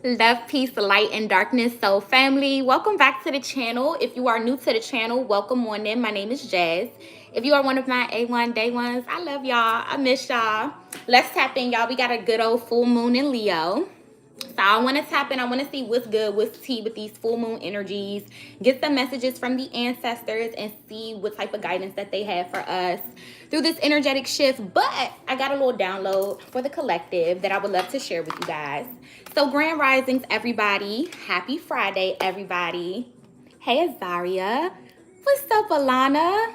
Love, peace, light, and darkness. So, family, welcome back to the channel. If you are new to the channel, welcome on in. My name is Jazz. If you are one of my A1 day ones, I love y'all. I miss y'all. Let's tap in, y'all. We got a good old full moon in Leo. So I want to tap in. I want to see what's good, what's tea with these full moon energies. Get some messages from the ancestors and see what type of guidance that they have for us through this energetic shift. But I got a little download for the collective that I would love to share with you guys. So Grand Risings, everybody. Happy Friday, everybody. Hey, Azaria. What's up, Alana?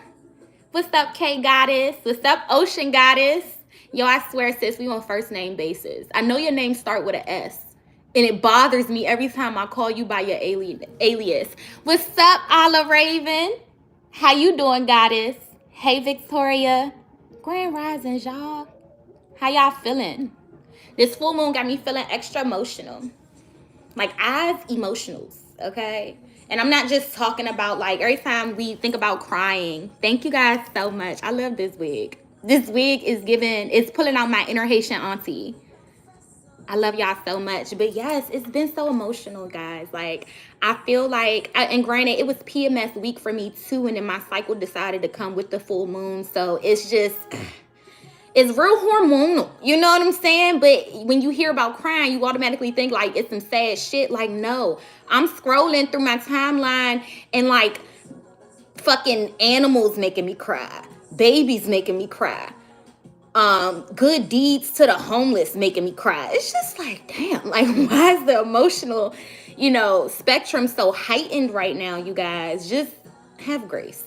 What's up, K Goddess? What's up, Ocean Goddess? Yo, I swear, sis, we on first name basis. I know your name start with an S. And it bothers me every time I call you by your alias. What's up, Ala Raven? How you doing, Goddess? Hey, Victoria. Grand Risings, y'all. How y'all feeling? This full moon got me feeling extra emotional. Like, as emotionals, okay? And I'm not just talking about, like, every time we think about crying. Thank you guys so much. I love this wig. This wig is it's pulling out my inner Haitian auntie. I love y'all so much. But yes, it's been so emotional, guys. Like, I feel like, and granted, it was PMS week for me too. And then my cycle decided to come with the full moon. So it's just, it's real hormonal. You know what I'm saying? But when you hear about crying, you automatically think like it's some sad shit. Like, no. I'm scrolling through my timeline and like fucking animals making me cry. Babies making me cry. Good deeds to the homeless making me cry. It's just like, damn, like, why is the emotional, spectrum so heightened right now, you guys? Just have grace.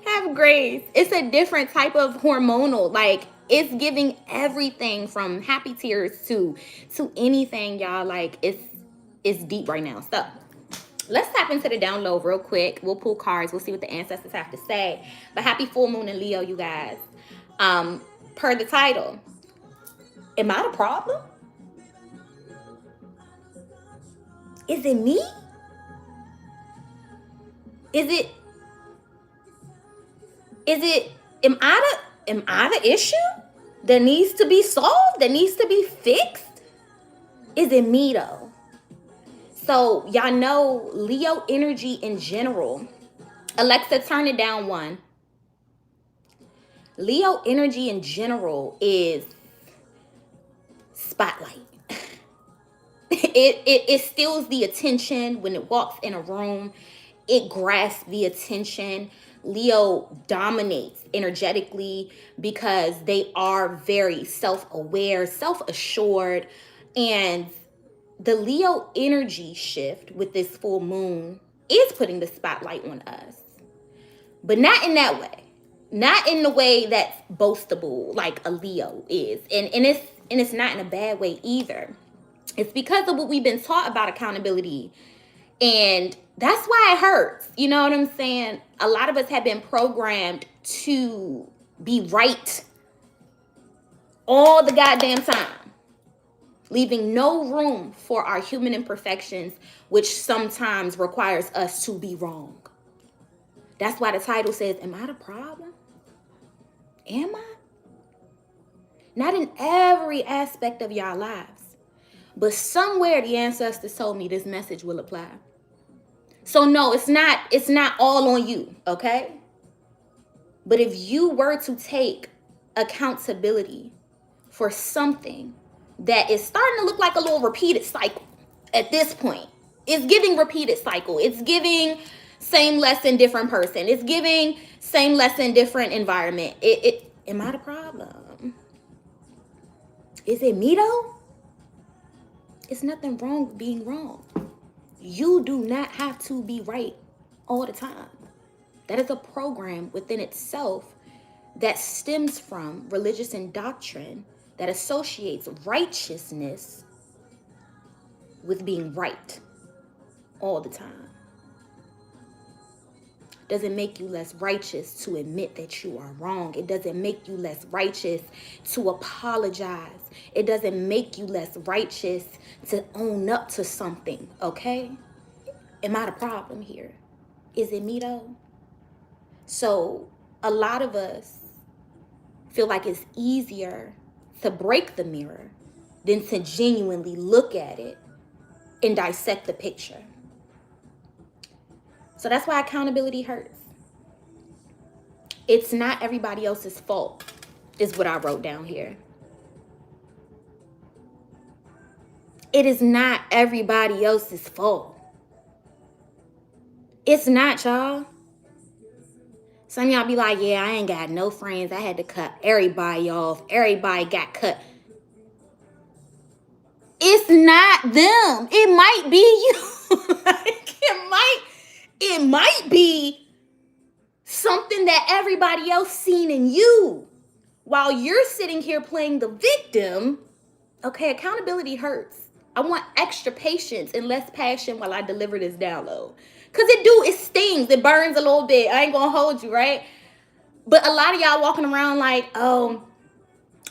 Have grace. It's a different type of hormonal, like, it's giving everything from happy tears to anything, y'all. Like, it's deep right now. So let's tap into the download real quick. We'll pull cards. We'll see what the ancestors have to say. But happy full moon in Leo, you guys. Per the title, am I the problem? Is it me? Am I the issue that needs to be solved, that needs to be fixed? Is it me though? So y'all know Leo energy in general. Alexa, turn it down one. Leo energy in general is spotlight. It steals the attention when it walks in a room. It grasps the attention. Leo dominates energetically because they are very self-aware, self-assured. And the Leo energy shift with this full moon is putting the spotlight on us. But not in that way. Not in the way that's boastable like a Leo is. And it's not in a bad way either. It's because of what we've been taught about accountability. And that's why it hurts. You know what I'm saying? A lot of us have been programmed to be right all the goddamn time, leaving no room for our human imperfections, which sometimes requires us to be wrong. That's why the title says, am I the problem? Am I? Not in every aspect of your lives, but somewhere the ancestors told me this message will apply. So no, it's not all on you, okay? But if you were to take accountability for something that is starting to look like a little repeated cycle at this point, it's giving repeated cycle. It's giving same lesson, different person. It's giving same lesson, different environment. Am I the problem? Is it me though? It's nothing wrong with being wrong. You do not have to be right all the time. That is a program within itself that stems from religious indoctrine that associates righteousness with being right all the time. Doesn't make you less righteous to admit that you are wrong. It doesn't make you less righteous to apologize. It doesn't make you less righteous to own up to something, okay? Am I the problem here? Is it me though? So a lot of us feel like it's easier to break the mirror than to genuinely look at it and dissect the picture. So that's why accountability hurts. It's not everybody else's fault, is what I wrote down here. It is not everybody else's fault. It's not, y'all. Some of y'all be like, yeah, I ain't got no friends. I had to cut everybody off. Everybody got cut. It's not them. It might be you. Like, it might be something that everybody else seen in you. While you're sitting here playing the victim, okay, accountability hurts. I want extra patience and less passion while I deliver this download. Because it stings. It burns a little bit. I ain't going to hold you, right? But a lot of y'all walking around like, oh,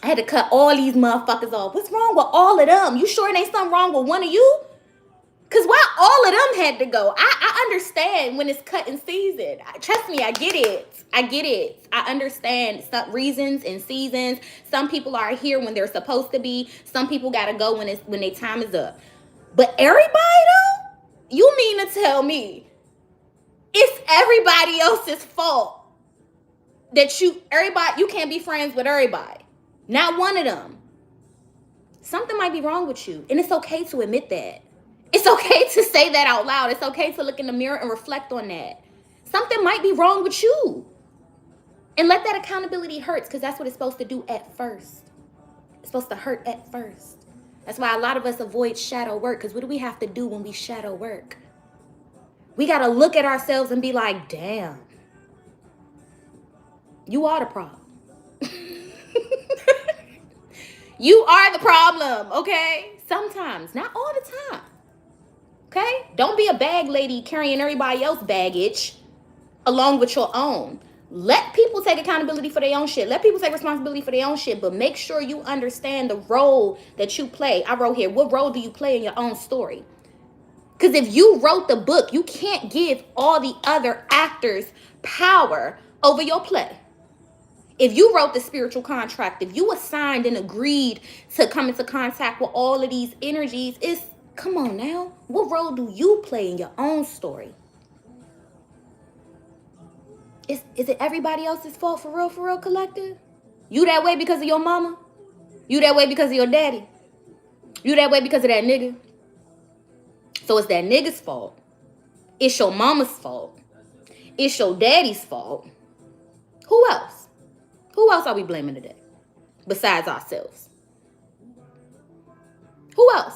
I had to cut all these motherfuckers off. What's wrong with all of them? You sure it ain't something wrong with one of you? Because why all of them had to go? I understand when it's cutting season. Trust me, I get it. I understand some reasons and seasons. Some people are here when they're supposed to be. Some people got to go when their time is up. But everybody though? You mean to tell me it's everybody else's fault that you can't be friends with everybody? Not one of them. Something might be wrong with you. And it's okay to admit that. It's okay to say that out loud. It's okay to look in the mirror and reflect on that. Something might be wrong with you. And let that accountability hurt, because that's what it's supposed to do at first. It's supposed to hurt at first. That's why a lot of us avoid shadow work, because what do we have to do when we shadow work? We got to look at ourselves and be like, damn, you are the problem. You are the problem, okay? Sometimes, not all the time. Okay? Don't be a bag lady carrying everybody else's baggage along with your own. Let people take accountability for their own shit. Let people take responsibility for their own shit, but make sure you understand the role that you play. I wrote here, what role do you play in your own story? Because if you wrote the book, you can't give all the other actors power over your play. If you wrote the spiritual contract, if you assigned and agreed to come into contact with all of these energies, come on now. What role do you play in your own story? Is it everybody else's fault for real, collective? You that way because of your mama? You that way because of your daddy? You that way because of that nigga? So it's that nigga's fault. It's your mama's fault. It's your daddy's fault. Who else? Who else are we blaming today besides ourselves? Who else?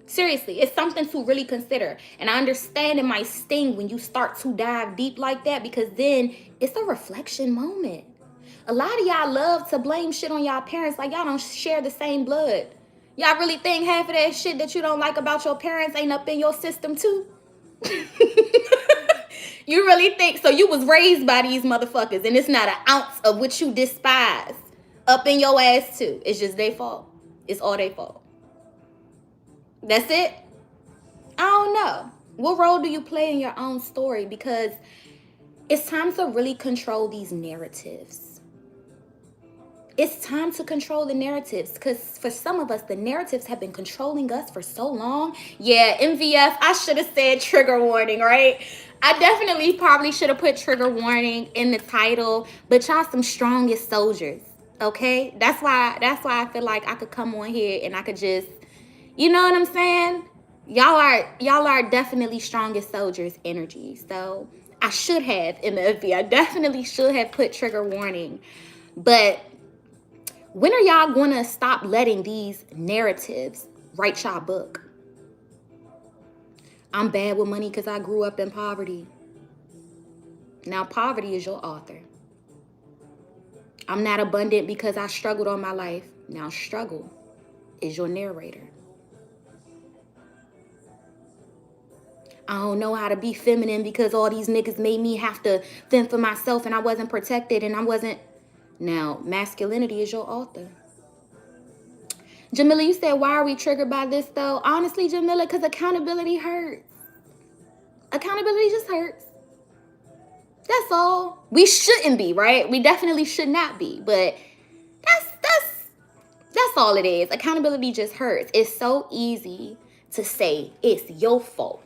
Seriously, it's something to really consider. And I understand it might sting when you start to dive deep like that, because then it's a reflection moment. A lot of y'all love to blame shit on y'all parents like y'all don't share the same blood. Y'all really think half of that shit that you don't like about your parents ain't up in your system too? You really think so? You was raised by these motherfuckers and it's not an ounce of what you despise up in your ass too. It's just their fault. It's all their fault. That's it? I don't know. What role do you play in your own story? Because it's time to really control these narratives. It's time to control the narratives, because for some of us, the narratives have been controlling us for so long. Yeah, MVF, I should have said trigger warning, right? I definitely probably should have put trigger warning in the title, but y'all some strongest soldiers, okay? That's why I feel like I could come on here and I could just, you know what I'm saying? Y'all are definitely strongest soldiers energy. So I should have, in the FB, I definitely should have put trigger warning. But when are y'all going to stop letting these narratives write y'all book? I'm bad with money because I grew up in poverty. Now poverty is your author. I'm not abundant because I struggled all my life. Now struggle is your narrator. I don't know how to be feminine because all these niggas made me have to fend for myself and I wasn't protected and I wasn't. Now, masculinity is your author. Jamila, you said, why are we triggered by this though? Honestly, Jamila, because accountability hurts. Accountability just hurts. That's all. We shouldn't be, right? We definitely should not be. But That's all it is. Accountability just hurts. It's so easy to say it's your fault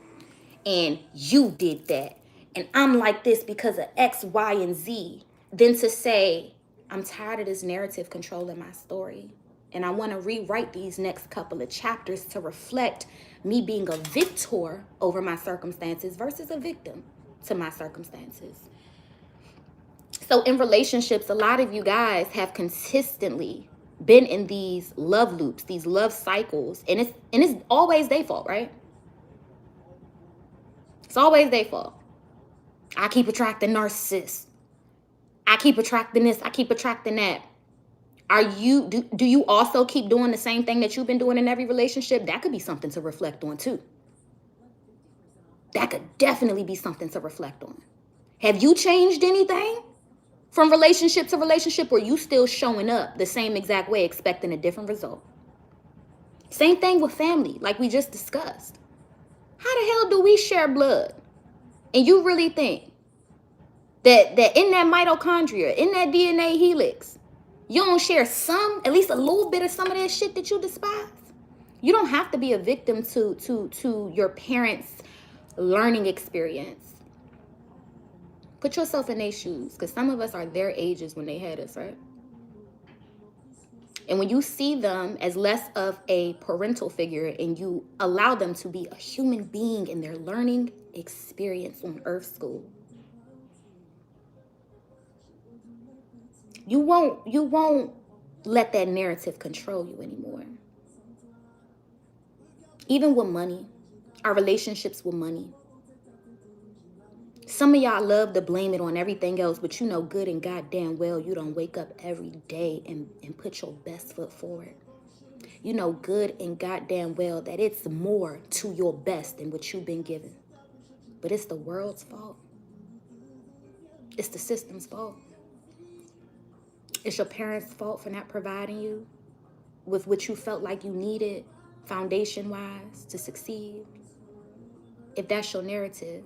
and you did that and I'm like this because of X, Y, and Z, than to say I'm tired of this narrative controlling my story and I want to rewrite these next couple of chapters to reflect me being a victor over my circumstances versus a victim to my circumstances. So in relationships, a lot of you guys have consistently been in these love loops, these love cycles, and it's always their fault, right? It's always their fault. I keep attracting narcissists. I keep attracting this. I keep attracting that. Do you also keep doing the same thing that you've been doing in every relationship? That could be something to reflect on too. That could definitely be something to reflect on. Have you changed anything from relationship to relationship, or you still showing up the same exact way expecting a different result? Same thing with family, like we just discussed. How the hell do we share blood? And you really think that in that mitochondria, in that DNA helix, you don't share at least a little bit of some of that shit that you despise? You don't have to be a victim to your parents' learning experience. Put yourself in their shoes, because some of us are their ages when they had us, right? And when you see them as less of a parental figure and you allow them to be a human being in their learning experience on Earth School, you won't let that narrative control you anymore. Even with money, our relationships with money. Some of y'all love to blame it on everything else, but you know good and goddamn well you don't wake up every day and put your best foot forward. You know good and goddamn well that it's more to your best than what you've been given. But it's the world's fault. It's the system's fault. It's your parents' fault for not providing you with what you felt like you needed foundation-wise to succeed. If that's your narrative,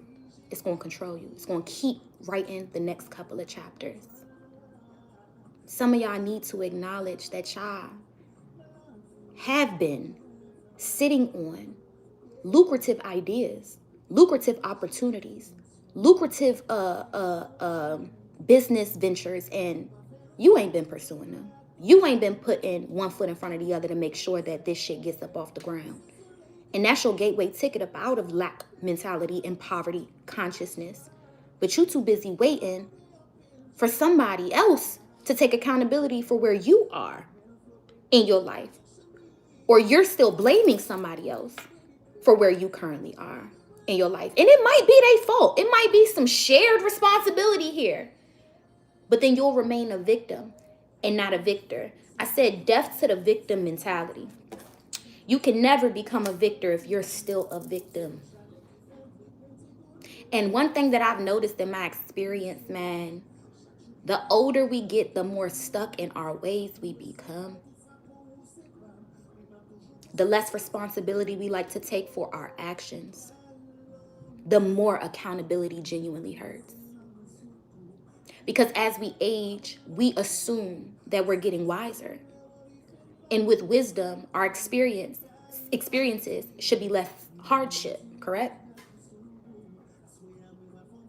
it's going to control you. It's going to keep writing the next couple of chapters. Some of y'all need to acknowledge that y'all have been sitting on lucrative ideas, lucrative opportunities, lucrative business ventures, and you ain't been pursuing them. You ain't been putting one foot in front of the other to make sure that this shit gets up off the ground. And that's your gateway ticket up out of lack mentality and poverty consciousness. But you too busy waiting for somebody else to take accountability for where you are in your life. Or you're still blaming somebody else for where you currently are in your life. And it might be their fault. It might be some shared responsibility here. But then you'll remain a victim and not a victor. I said death to the victim mentality. You can never become a victor if you're still a victim. And one thing that I've noticed in my experience, man, the older we get, the more stuck in our ways we become. The less responsibility we like to take for our actions. The more accountability genuinely hurts. Because as we age, we assume that we're getting wiser. And with wisdom, our experiences should be less hardship, correct?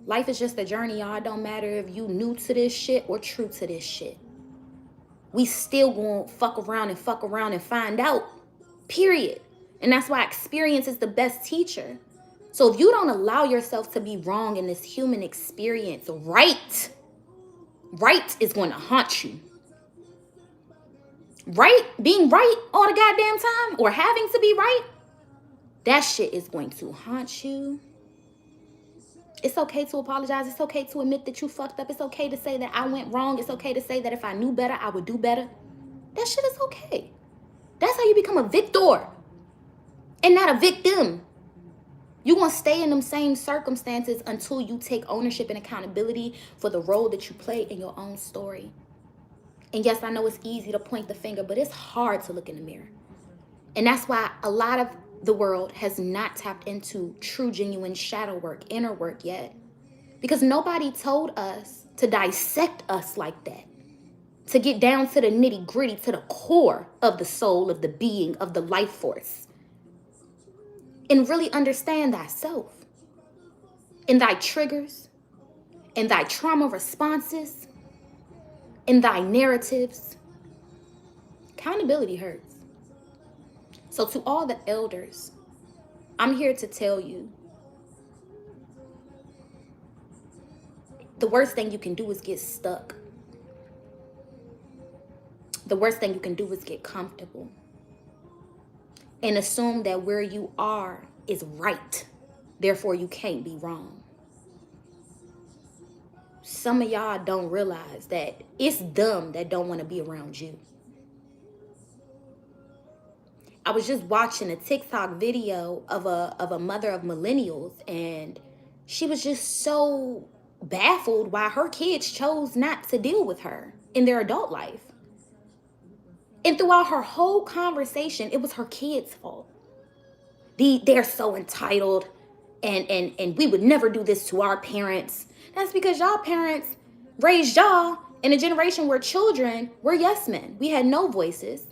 Life is just a journey, y'all. It don't matter if you new to this shit or true to this shit. We still gonna fuck around and find out, period. And that's why experience is the best teacher. So if you don't allow yourself to be wrong in this human experience, right is going to haunt you. Right? Being right all the goddamn time or having to be right, that shit is going to haunt you. It's okay to apologize. It's okay to admit that you fucked up. It's okay to say that I went wrong. It's okay to say that if I knew better, I would do better. That shit is okay. That's how you become a victor and not a victim. You're going to stay in them same circumstances until you take ownership and accountability for the role that you play in your own story. And yes, I know it's easy to point the finger, but it's hard to look in the mirror. And that's why a lot of the world has not tapped into true, genuine shadow work, inner work yet. Because nobody told us to dissect us like that. to get down to the nitty gritty, to the core of the soul, of the being, of the life force, and really understand thyself and thy triggers and thy trauma responses and thy narratives. Accountability hurts. So to all the elders, I'm here to tell you, the worst thing you can do is get stuck. The worst thing you can do is get comfortable and assume that where you are is right. Therefore, you can't be wrong. Some of y'all don't realize that it's them that don't want to be around you. I was just watching a TikTok video of a mother of millennials, and she was just so baffled why her kids chose not to deal with her in their adult life. And throughout her whole conversation, it was her kids' fault. They're so entitled, and we would never do this to our parents. That's because y'all parents raised y'all in a generation where children were yes men. We had no voices,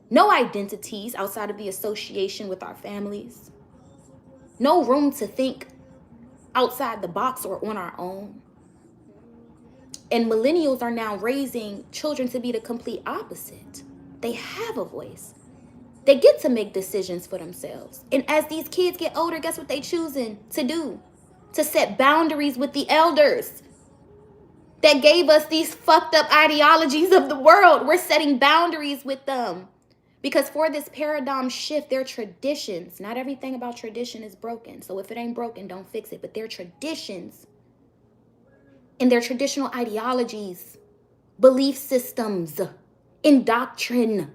no identities outside of the association with our families, no room to think outside the box or on our own. And millennials are now raising children to be the complete opposite. They have a voice. They get to make decisions for themselves. And as these kids get older, guess what they choosing to do? To set boundaries with the elders that gave us these fucked up ideologies of the world. We're setting boundaries with them. Because for this paradigm shift, their traditions, not everything about tradition is broken. So if it ain't broken, don't fix it. But their traditions and their traditional ideologies, belief systems, indoctrine,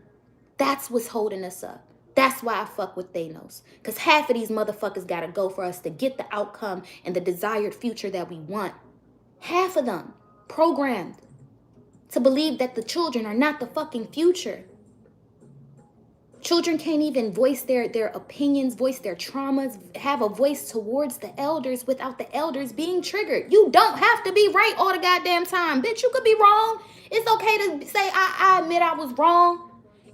that's what's holding us up. That's why I fuck with Thanos. Because half of these motherfuckers got to go for us to get the outcome and the desired future that we want. Half of them programmed to believe that the children are not the fucking future. Children can't even voice their opinions, voice their traumas, have a voice towards the elders without the elders being triggered. You don't have to be right all the goddamn time. Bitch, you could be wrong. It's okay to say, I admit I was wrong.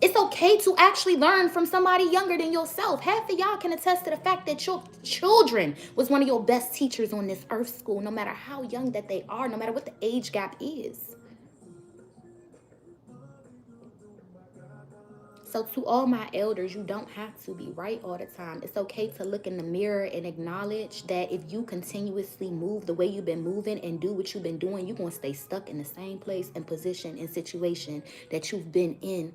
It's okay to actually learn from somebody younger than yourself. Half of y'all can attest to the fact that your children was one of your best teachers on this earth school, no matter how young that they are, no matter what the age gap is. So to all my elders, you don't have to be right all the time. It's okay to look in the mirror and acknowledge that if you continuously move the way you've been moving and do what you've been doing, you're going to stay stuck in the same place and position and situation that you've been in.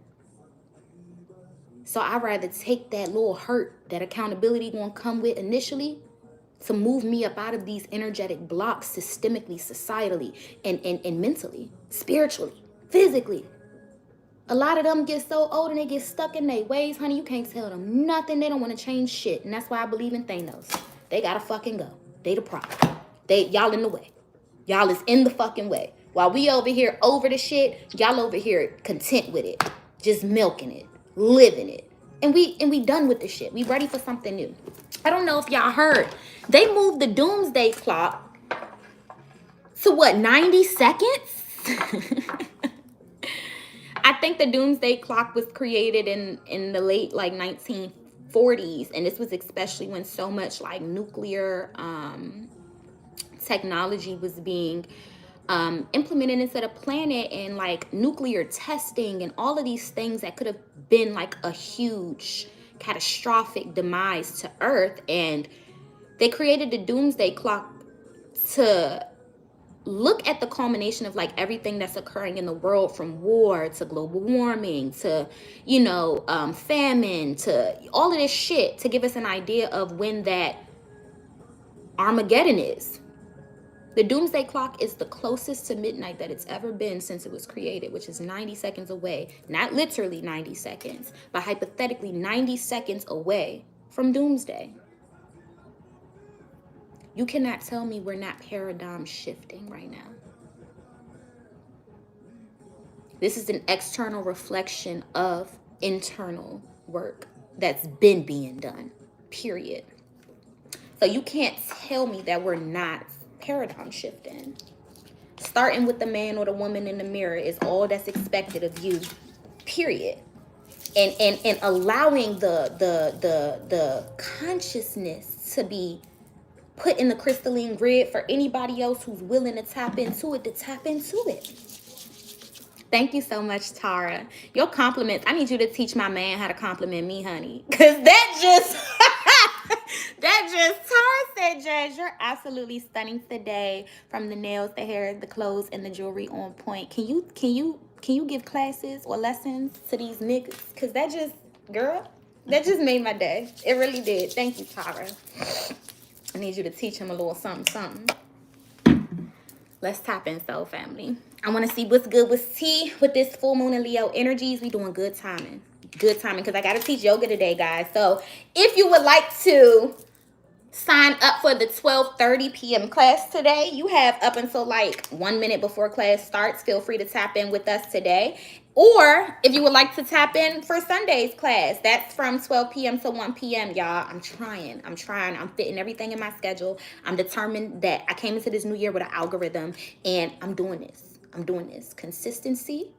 So I'd rather take that little hurt that accountability going to come with initially to move me up out of these energetic blocks systemically, societally, and mentally, spiritually, physically. A lot of them get so old and they get stuck in their ways, honey. You can't tell them nothing. They don't want to change shit. And that's why I believe in Thanos. They gotta fucking go. They the problem. Y'all in the way. Y'all is in the fucking way. While we over here over the shit, y'all over here content with it. Just milking it. Living it. And we done with the shit. We ready for something new. I don't know if y'all heard. They moved the doomsday clock to what, 90 seconds? I think the doomsday clock was created in the late like 1940s, and this was especially when so much like nuclear technology was being implemented into the planet, and like nuclear testing and all of these things that could have been like a huge catastrophic demise to Earth. And they created the doomsday clock to look at the culmination of like everything that's occurring in the world, from war to global warming to, famine to all of this shit, to give us an idea of when that Armageddon is. The doomsday clock is the closest to midnight that it's ever been since it was created, which is 90 seconds away. Not literally 90 seconds, but hypothetically 90 seconds away from doomsday. You cannot tell me we're not paradigm shifting right now. This is an external reflection of internal work that's been being done, period. So you can't tell me that we're not paradigm shifting. Starting with the man or the woman in the mirror is all that's expected of you, period. And allowing the consciousness to be put in the crystalline grid for anybody else who's willing to tap into it, to tap into it. Thank you so much, Tara. Your compliments, I need you to teach my man how to compliment me, honey. Because that just, Tara said, Jazz, you're absolutely stunning today. From the nails, the hair, the clothes, and the jewelry on point. Can you give classes or lessons to these niggas? Because that just, girl, that just made my day. It really did. Thank you, Tara. I need you to teach him a little something. Let's tap in, soul family. I want to see what's good with T with this full moon and Leo energies. We doing good timing. Good timing, because I got to teach yoga today, guys. So if you would like to sign up for the 12:30 p.m. class today, you have up until like 1 minute before class starts. Feel free to tap in with us today. Or if you would like to tap in for Sunday's class, that's from 12 p.m. to 1 p.m. Y'all, I'm trying. I'm fitting everything in my schedule. I'm determined that I came into this new year with an algorithm, and I'm doing this. Consistency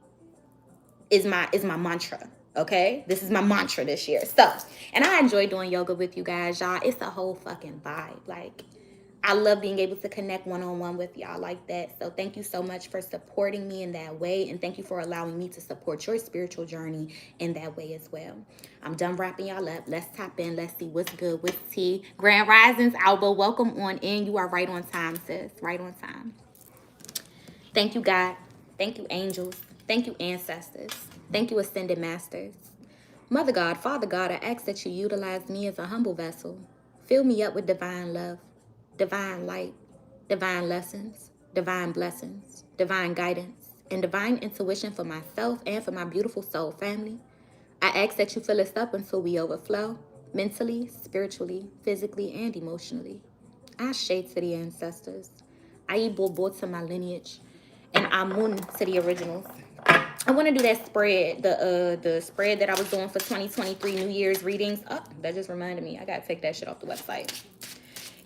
is my mantra. Okay, this is my mantra this year. So, and I enjoy doing yoga with you guys, y'all. It's a whole fucking vibe. Like, I love being able to connect one-on-one with y'all like that. So thank you so much for supporting me in that way. And thank you for allowing me to support your spiritual journey in that way as well. I'm done wrapping y'all up. Let's tap in. Let's see what's good with T. Grand Risings, Alba. Welcome on in. You are right on time, sis. Right on time. Thank you, God. Thank you, angels. Thank you, ancestors. Thank you, ascended masters. Mother God, Father God, I ask that you utilize me as a humble vessel. Fill me up with divine love, divine light, divine lessons, divine blessings, divine guidance, and divine intuition for myself and for my beautiful soul family. I ask that you fill us up until we overflow, mentally, spiritually, physically, and emotionally. I shade to the ancestors. I Bobo to my lineage, and Amun to the originals. I want to do that spread, the spread that I was doing for 2023 New Year's readings. Oh, that just reminded me. I got to take that shit off the website.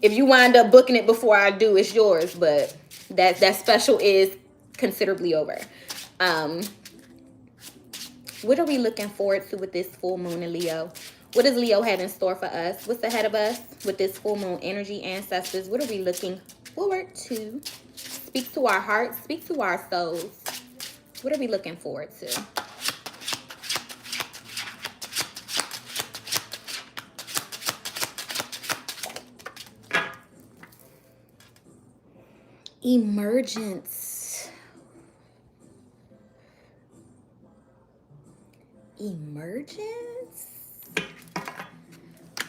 If you wind up booking it before I do, it's yours. But that special is considerably over. What are we looking forward to with this full moon in Leo? What does Leo have in store for us? What's ahead of us with this full moon energy, ancestors? What are we looking forward to? Speak to our hearts. Speak to our souls. What are we looking forward to? Emergence. Emergence?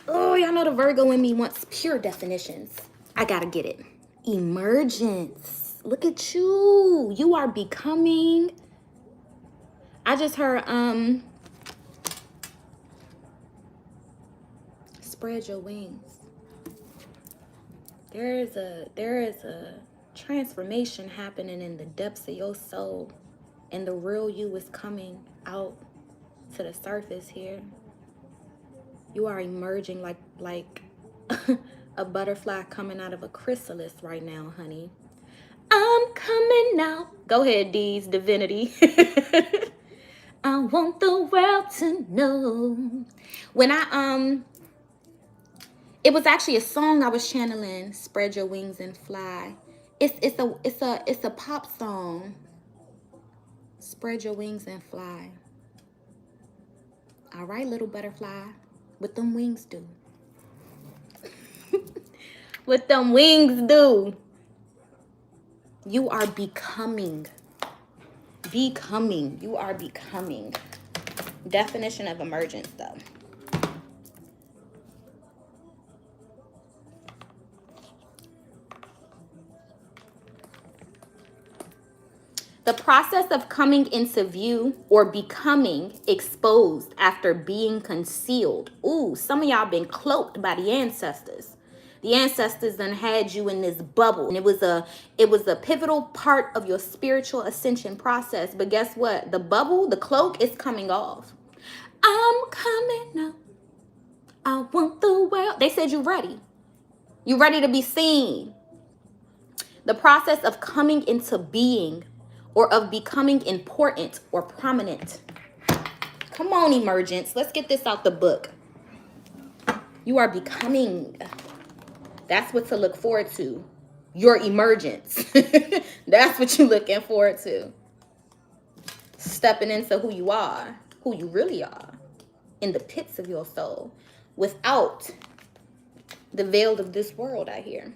Oh, y'all know the Virgo in me wants pure definitions. I gotta get it. Emergence. Look at you. You are becoming. I just heard spread your wings. There is a transformation happening in the depths of your soul, and the real you is coming out to the surface here. You are emerging like a butterfly coming out of a chrysalis right now, honey. I'm coming out. Go ahead, D's Divinity. I want the world to know. When it was actually a song I was channeling, Spread Your Wings and Fly. It's a pop song. Spread your wings and fly. All right, little butterfly. What them wings do? What them wings do? You are becoming. Becoming. You are becoming. Definition of emergence, though. The process of coming into view or becoming exposed after being concealed. Ooh, some of y'all been cloaked by the ancestors. The ancestors done had you in this bubble. And it was a pivotal part of your spiritual ascension process. But guess what? The bubble, the cloak is coming off. I'm coming up. I want the world. They said you ready. You ready to be seen. The process of coming into being or of becoming important or prominent. Come on, emergence. Let's get this out the book. You are becoming. That's what to look forward to. Your emergence. That's what you're looking forward to. Stepping into who you are, who you really are, in the pits of your soul, without the veil of this world, I hear.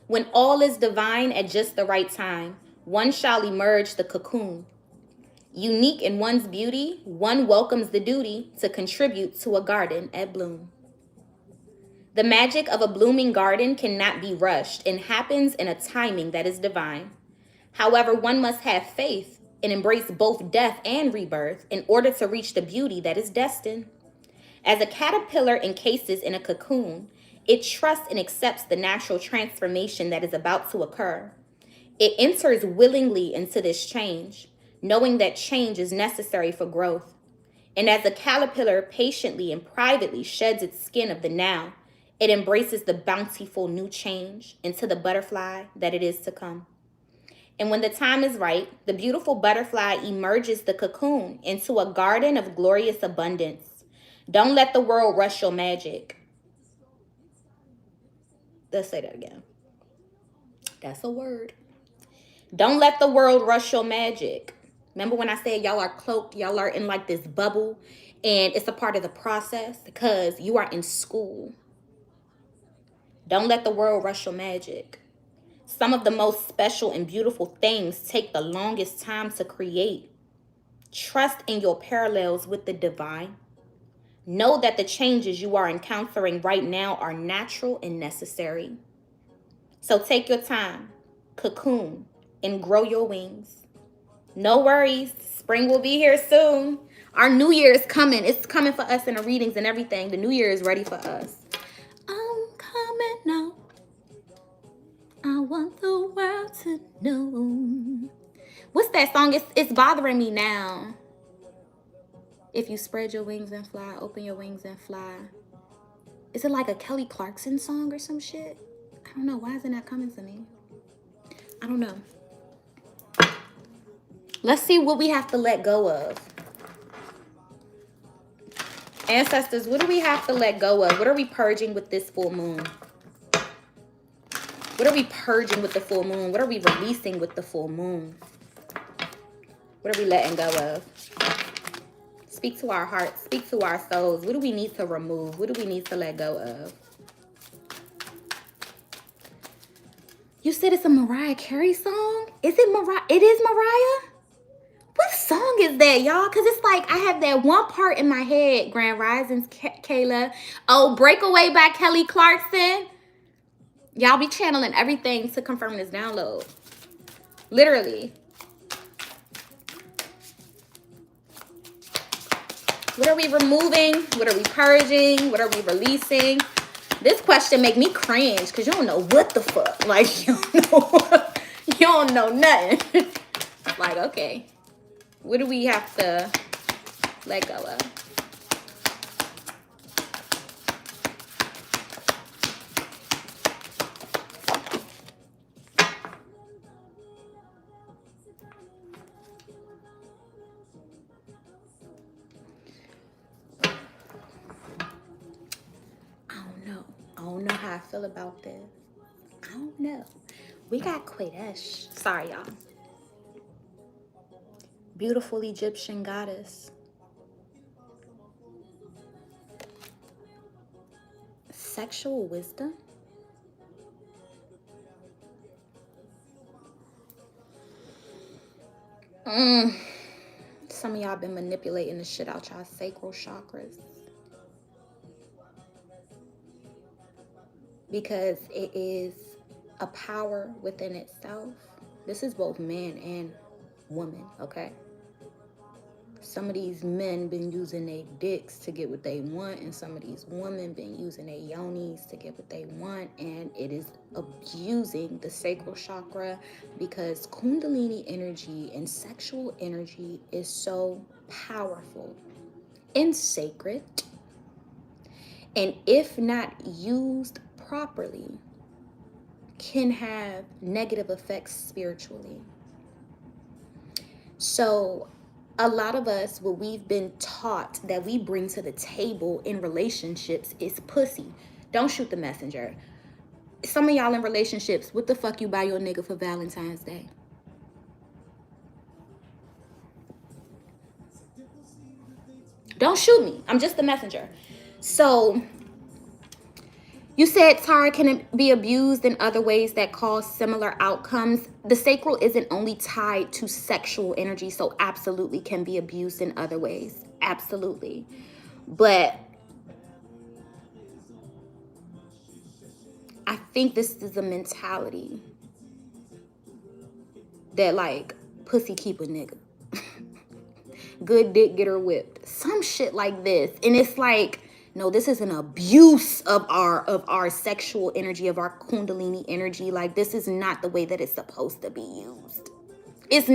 When all is divine at just the right time, one shall emerge the cocoon. Unique in one's beauty, one welcomes the duty to contribute to a garden at bloom. The magic of a blooming garden cannot be rushed and happens in a timing that is divine. However, one must have faith and embrace both death and rebirth in order to reach the beauty that is destined. As a caterpillar encases in a cocoon, it trusts and accepts the natural transformation that is about to occur. It enters willingly into this change, knowing that change is necessary for growth. And as a caterpillar patiently and privately sheds its skin of the now, it embraces the bountiful new change into the butterfly that it is to come. And when the time is right, the beautiful butterfly emerges the cocoon into a garden of glorious abundance. Don't let the world rush your magic. Let's say that again. That's a word. Don't let the world rush your magic. Remember when I said y'all are cloaked, y'all are in like this bubble, and it's a part of the process because you are in school. Don't let the world rush your magic. Some of the most special and beautiful things take the longest time to create. Trust in your parallels with the divine. Know that the changes you are encountering right now are natural and necessary. So take your time, cocoon, and grow your wings. No worries, spring will be here soon. Our new year is coming. It's coming for us in the readings and everything. The new year is ready for us. I'm coming now. I want the world to know. What's that song? It's bothering me now. If you spread your wings and fly, open your wings and fly. Is it like a Kelly Clarkson song or some shit? I don't know. Why isn't that coming to me? I don't know. Let's see what we have to let go of. Ancestors, what do we have to let go of? What are we purging with this full moon? What are we purging with the full moon? What are we releasing with the full moon? What are we letting go of? Speak to our hearts. Speak to our souls. What do we need to remove? What do we need to let go of? You said it's a Mariah Carey song? Is it Mariah? It is Mariah? What song is that, y'all? Because it's like I have that one part in my head. Grand Risings, Kayla. Oh, Breakaway by Kelly Clarkson. Y'all be channeling everything to confirm this download. Literally. What are we removing? What are we purging? What are we releasing? This question make me cringe because you don't know what the fuck. Like, you don't know nothing. Like, okay. What do we have to let go of? I don't know how I feel about this. I don't know. We got Quadesh. Sorry, y'all. Beautiful Egyptian goddess. Sexual wisdom. Some of y'all been manipulating the shit out y'all sacral chakras. Because it is a power within itself. This is both man and woman, okay? Some of these men been using their dicks to get what they want, and some of these women been using their yonis to get what they want, and it is abusing the sacral chakra because Kundalini energy and sexual energy is so powerful and sacred. And if not used properly, can have negative effects spiritually. So a lot of us, what we've been taught that we bring to the table in relationships is pussy. Don't shoot the messenger. Some of y'all in relationships, what the fuck you buy your nigga for Valentine's Day? Don't shoot me. I'm just the messenger. So you said, Tara, can it be abused in other ways that cause similar outcomes? The sacral isn't only tied to sexual energy, so absolutely can be abused in other ways. Absolutely. But I think this is a mentality that, like, pussy keep a nigga. Good dick get her whipped. Some shit like this. And it's like, no, this is an abuse of our sexual energy, of our kundalini energy. Like, this is not the way that it's supposed to be used. It's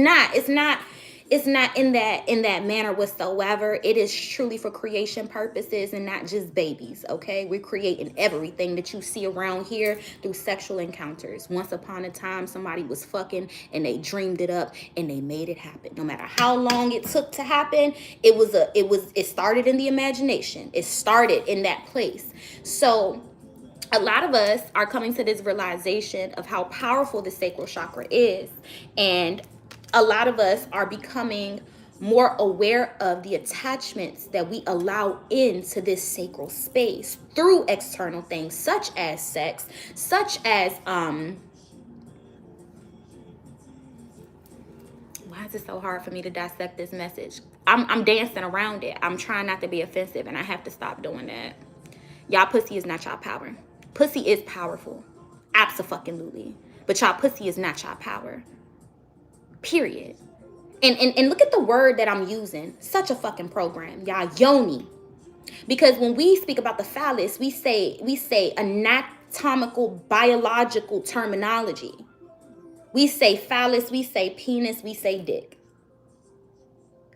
not in that manner whatsoever. It is truly for creation purposes and not just babies, okay? We're creating everything that you see around here through sexual encounters. Once upon a time, somebody was fucking and they dreamed it up and they made it happen. No matter how long it took to happen, it started in the imagination. It started in that place. So a lot of us are coming to this realization of how powerful the sacral chakra is, and a lot of us are becoming more aware of the attachments that we allow into this sacral space through external things such as sex, such as why is it so hard for me to dissect this message? I'm dancing around it. I'm trying not to be offensive, and I have to stop doing that. Y'all pussy is not y'all power. Pussy is powerful. Abso-fucking-lutely. But y'all pussy is not y'all power. Period. And look at the word that I'm using. Such a fucking program. Y'all, Yoni. Because when we speak about the phallus, we say anatomical, biological terminology. We say phallus, we say penis, we say dick.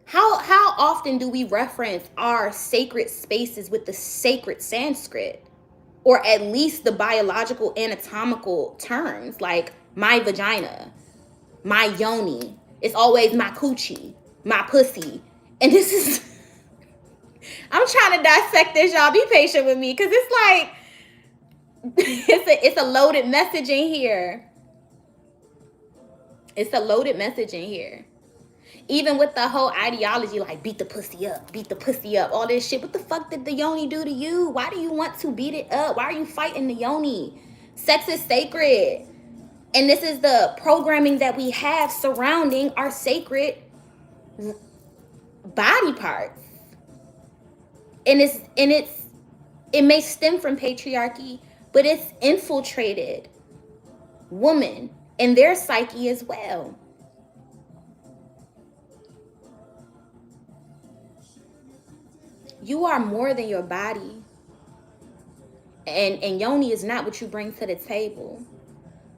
How often do we reference our sacred spaces with the sacred Sanskrit? Or at least the biological anatomical terms, like my vagina, my yoni. It's always my coochie, my pussy. And this is, I'm trying to dissect this, y'all. Be patient with me, because it's like, it's a loaded message in here. It's a loaded message in here. Even with the whole ideology, like beat the pussy up, all this shit. What the fuck did the yoni do to you? Why do you want to beat it up? Why are you fighting the yoni? Sex is sacred. And this is the programming that we have surrounding our sacred body parts. And it may stem from patriarchy, but it's infiltrated women and their psyche as well. You are more than your body. And yoni is not what you bring to the table.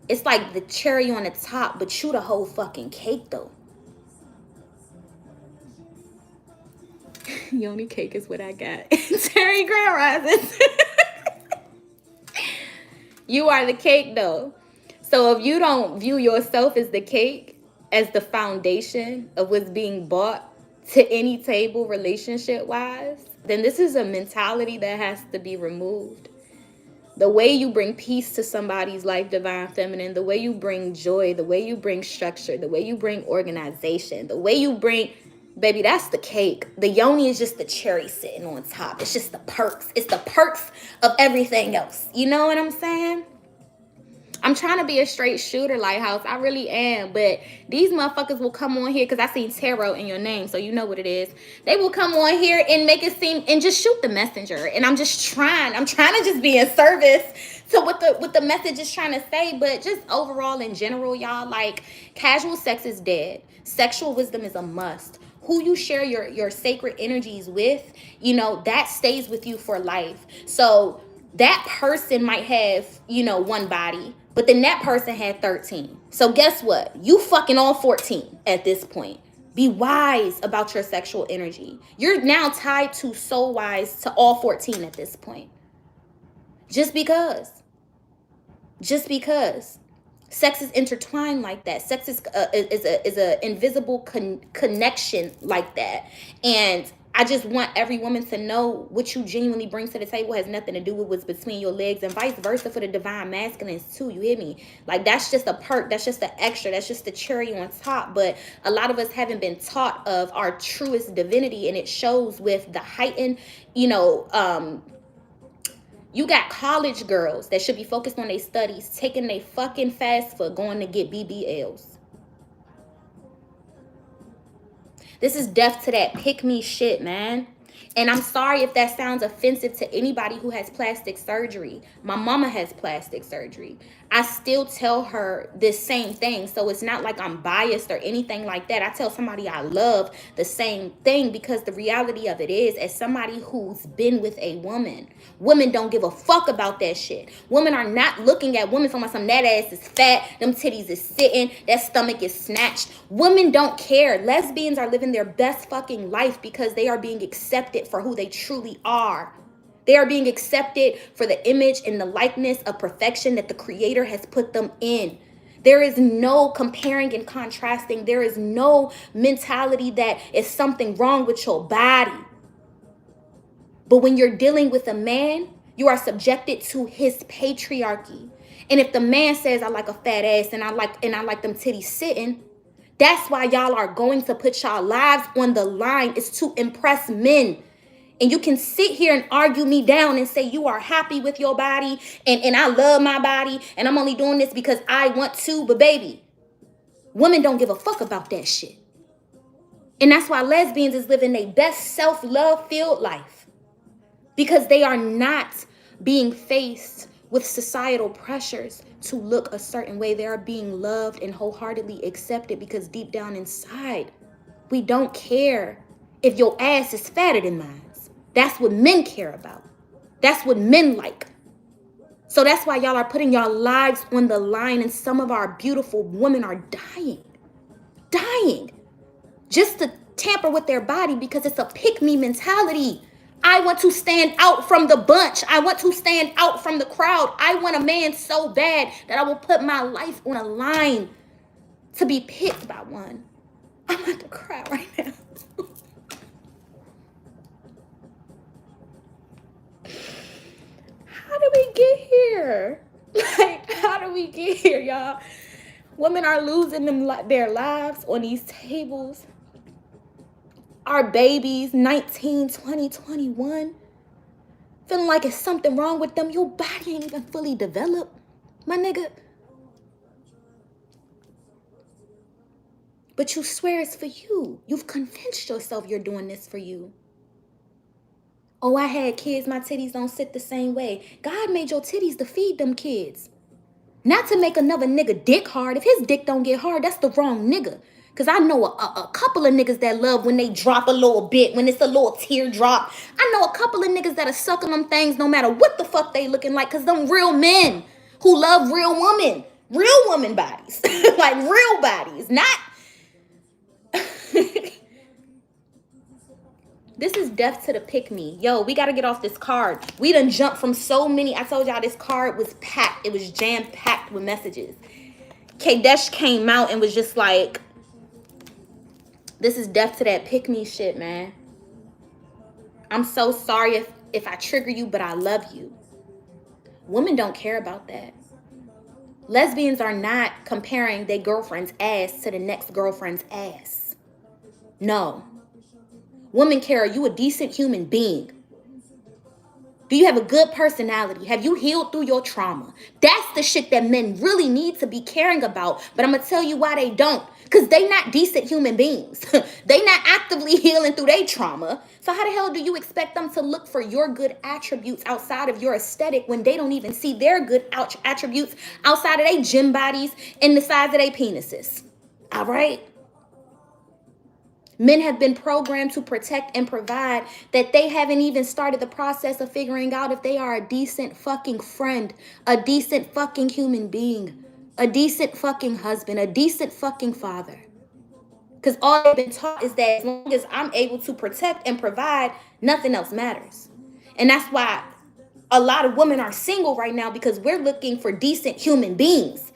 It's like the cherry on the top, but you the whole fucking cake though. Yoni cake is what I got. Terry Grand Rises. You are the cake though. So if you don't view yourself as the cake, as the foundation of what's being brought to any table relationship wise, then this is a mentality that has to be removed. The way you bring peace to somebody's life, divine feminine, the way you bring joy, the way you bring structure, the way you bring organization, the way you bring, baby, that's the cake. The yoni is just the cherry sitting on top. It's just the perks. It's the perks of everything else. You know what I'm saying? I'm trying to be a straight shooter, Lighthouse. I really am. But these motherfuckers will come on here, because I seen tarot in your name, so you know what it is. They will come on here and make it seem, and just shoot the messenger. And I'm trying to just be in service to what the message is trying to say. But just overall in general, y'all, like, casual sex is dead. Sexual wisdom is a must. Who you share your sacred energies with, you know, that stays with you for life. So that person might have, you know, one body, but then that person had 13. So guess what? You fucking all 14 at this point. Be wise about your sexual energy. You're now tied to soul wise to all 14 at this point. Just because. Sex is intertwined like that. Sex is a invisible connection like that. And I just want every woman to know what you genuinely bring to the table has nothing to do with what's between your legs, and vice versa for the divine masculines too. You hear me? Like, that's just a perk. That's just the extra. That's just the cherry on top. But a lot of us haven't been taught of our truest divinity, and it shows with the heightened, you got college girls that should be focused on their studies, taking their fucking fast for going to get BBLs. This is death to that pick me shit, man. And I'm sorry if that sounds offensive to anybody who has plastic surgery. My mama has plastic surgery. I still tell her this same thing. So it's not like I'm biased or anything like that. I tell somebody I love the same thing, because the reality of it is, as somebody who's been with a woman, women don't give a fuck about that shit. Women are not looking at women from some, that ass is fat, them titties is sitting, that stomach is snatched. Women don't care. Lesbians are living their best fucking life because they are being accepted for who they truly are. They are being accepted for the image and the likeness of perfection that the Creator has put them in. There is no comparing and contrasting. There is no mentality that is something wrong with your body. But when you're dealing with a man, you are subjected to his patriarchy. And if the man says, I like a fat ass and I like them titties sitting, that's why y'all are going to put y'all lives on the line, is to impress men. And you can sit here and argue me down and say you are happy with your body and I love my body and I'm only doing this because I want to. But baby, women don't give a fuck about that shit. And that's why lesbians is living their best self-love filled life, because they are not being faced with societal pressures to look a certain way. They are being loved and wholeheartedly accepted, because deep down inside, we don't care if your ass is fatter than mine. That's what men care about. That's what men like. So that's why y'all are putting y'all lives on the line, and some of our beautiful women are dying just to tamper with their body, because it's a pick-me mentality. I want to stand out from the bunch. I want to stand out from the crowd. I want a man so bad that I will put my life on a line to be picked by one. I'm about to cry right now. How did we get here? Like, how did we get here, y'all? Women are losing their lives on these tables. Our babies, 19, 20, 21, feeling like it's something wrong with them. Your body ain't even fully developed, my nigga. But you swear it's for you. You've convinced yourself you're doing this for you. Oh, I had kids, my titties don't sit the same way. God made your titties to feed them kids, not to make another nigga dick hard. If his dick don't get hard, that's the wrong nigga. Because I know a couple of niggas that love when they drop a little bit, when it's a little teardrop. I know a couple of niggas that are sucking them things no matter what the fuck they looking like, because them real men who love real woman bodies. Like real bodies, not... This is death to the pick me. Yo, we got to get off this card. We done jumped from so many. I told y'all this card was packed. It was jam-packed with messages. Kadesh came out and was just like, this is death to that pick me shit, man. I'm so sorry if I trigger you, but I love you. Women don't care about that. Lesbians are not comparing their girlfriend's ass to the next girlfriend's ass. No. Women care, are you a decent human being? Do you have a good personality? Have you healed through your trauma? That's the shit that men really need to be caring about. But I'm going to tell you why they don't. Because they not decent human beings. They not actively healing through their trauma. So how the hell do you expect them to look for your good attributes outside of your aesthetic when they don't even see their good attributes outside of their gym bodies and the size of their penises? All right? Men have been programmed to protect and provide, that they haven't even started the process of figuring out if they are a decent fucking friend, a decent fucking human being, a decent fucking husband, a decent fucking father. Because all they've been taught is that as long as I'm able to protect and provide, nothing else matters. And that's why a lot of women are single right now, because we're looking for decent human beings.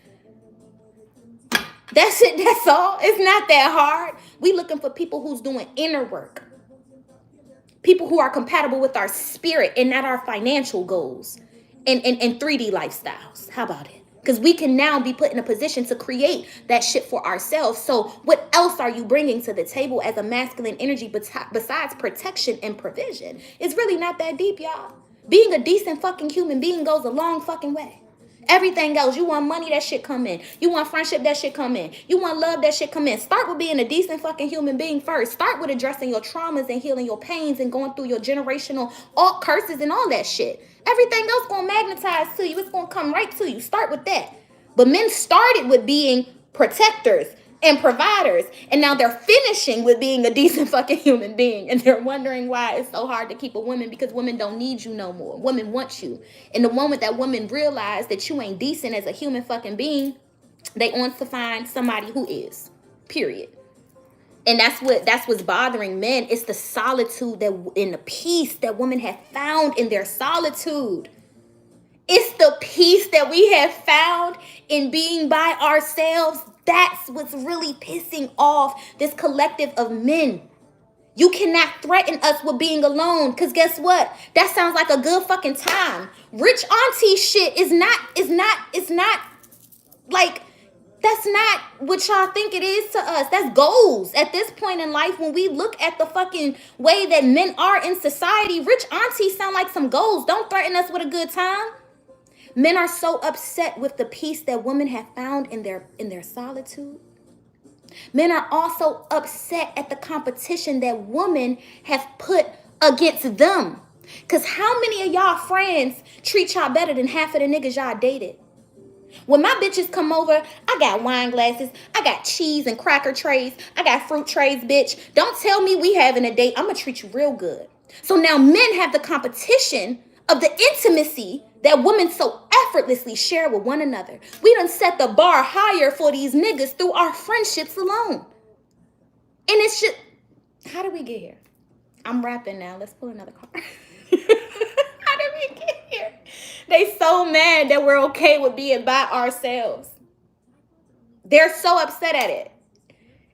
That's it. That's all. It's not that hard. We looking for people who's doing inner work. People who are compatible with our spirit and not our financial goals and 3D lifestyles. How about it? Because we can now be put in a position to create that shit for ourselves. So what else are you bringing to the table as a masculine energy besides protection and provision? It's really not that deep, y'all. Being a decent fucking human being goes a long fucking way. Everything else, you want money, that shit come in. You want friendship, that shit come in. You want love, that shit come in. Start with being a decent fucking human being first. Start with addressing your traumas and healing your pains and going through your generational all curses and all that shit. Everything else gonna magnetize to you. It's gonna come right to you. Start with that. But men started with being protectors and providers, and now they're finishing with being a decent fucking human being, and they're wondering why it's so hard to keep a woman, because women don't need you no more. Women want you. And the moment that women realize that you ain't decent as a human fucking being, they want to find somebody who is, period. And that's what's bothering men. It's the solitude that and the peace that women have found in their solitude. It's the peace that we have found in being by ourselves. That's what's really pissing off this collective of men. You cannot threaten us with being alone, because guess what? That sounds like a good fucking time. Rich auntie shit is not like, that's not what y'all think it is to us. That's goals. At this point in life, when we look at the fucking way that men are in society, rich aunties sound like some goals. Don't threaten us with a good time. Men are so upset with the peace that women have found in their solitude. Men are also upset at the competition that women have put against them. Because how many of y'all friends treat y'all better than half of the niggas y'all dated? When my bitches come over, I got wine glasses, I got cheese and cracker trays, I got fruit trays, bitch. Don't tell me we having a date. I'm going to treat you real good. So now men have the competition of the intimacy that women so effortlessly share with one another. We done set the bar higher for these niggas through our friendships alone. And it's just, how did we get here? I'm rapping now. Let's pull another card. How did we get here? They so mad that we're okay with being by ourselves. They're so upset at it.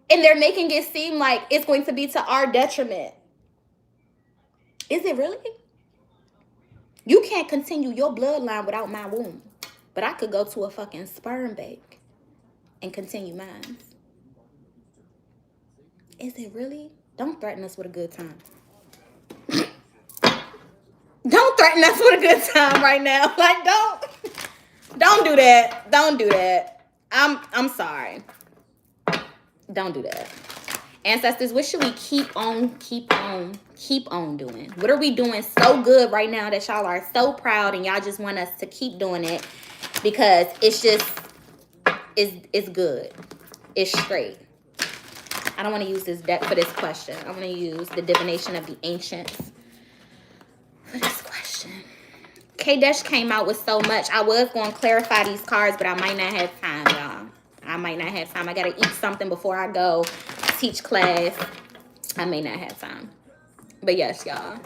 And they're making it seem like it's going to be to our detriment. Is it really? You can't continue your bloodline without my womb. But I could go to a fucking sperm bank and continue mine. Is it really? Don't threaten us with a good time. Don't threaten us with a good time right now. Like, don't do that. Don't do that. I'm sorry. Don't do that. Ancestors, what should we keep on doing? What are we doing so good right now that y'all are so proud and y'all just want us to keep doing it because it's just, it's good. It's straight. I don't want to use this deck for this question. I want to use the Divination of the Ancients for this question. K-Dash came out with so much. I was going to clarify these cards, but I might not have time, y'all. I might not have time. I got to eat something before I go teach class. I may not have time. But yes, y'all.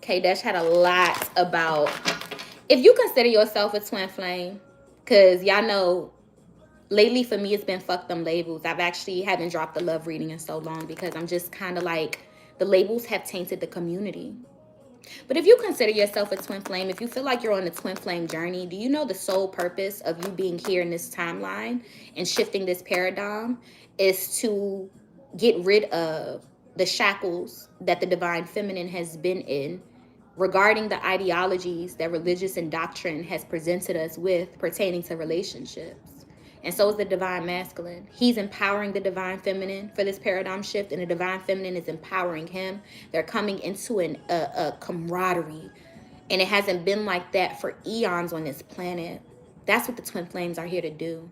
K-Dash had a lot about, if you consider yourself a twin flame, because y'all know, lately for me, it's been fuck them labels. I've actually haven't dropped the love reading in so long because I'm just kind of like, the labels have tainted the community. But if you consider yourself a twin flame, if you feel like you're on a twin flame journey, do you know the sole purpose of you being here in this timeline and shifting this paradigm is to get rid of the shackles that the divine feminine has been in regarding the ideologies that religious and doctrine has presented us with pertaining to relationships. And so is the divine masculine. He's empowering the divine feminine for this paradigm shift, and the divine feminine is empowering him. They're coming into a camaraderie, and it hasn't been like that for eons on this planet. That's what the twin flames are here to do.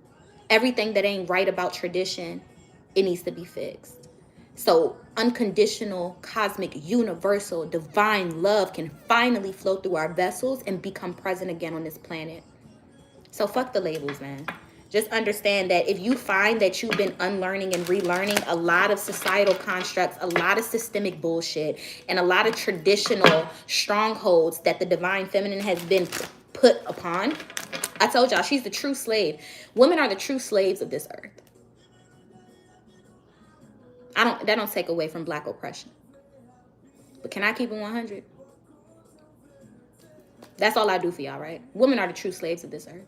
Everything that ain't right about tradition, it needs to be fixed. So unconditional, cosmic, universal, divine love can finally flow through our vessels and become present again on this planet. So fuck the labels, man. Just understand that if you find that you've been unlearning and relearning a lot of societal constructs, a lot of systemic bullshit, and a lot of traditional strongholds that the divine feminine has been put upon, I told y'all, she's the true slave. Women are the true slaves of this earth. That don't take away from Black oppression. But can I keep it 100? That's all I do for y'all, right? Women are the true slaves of this earth.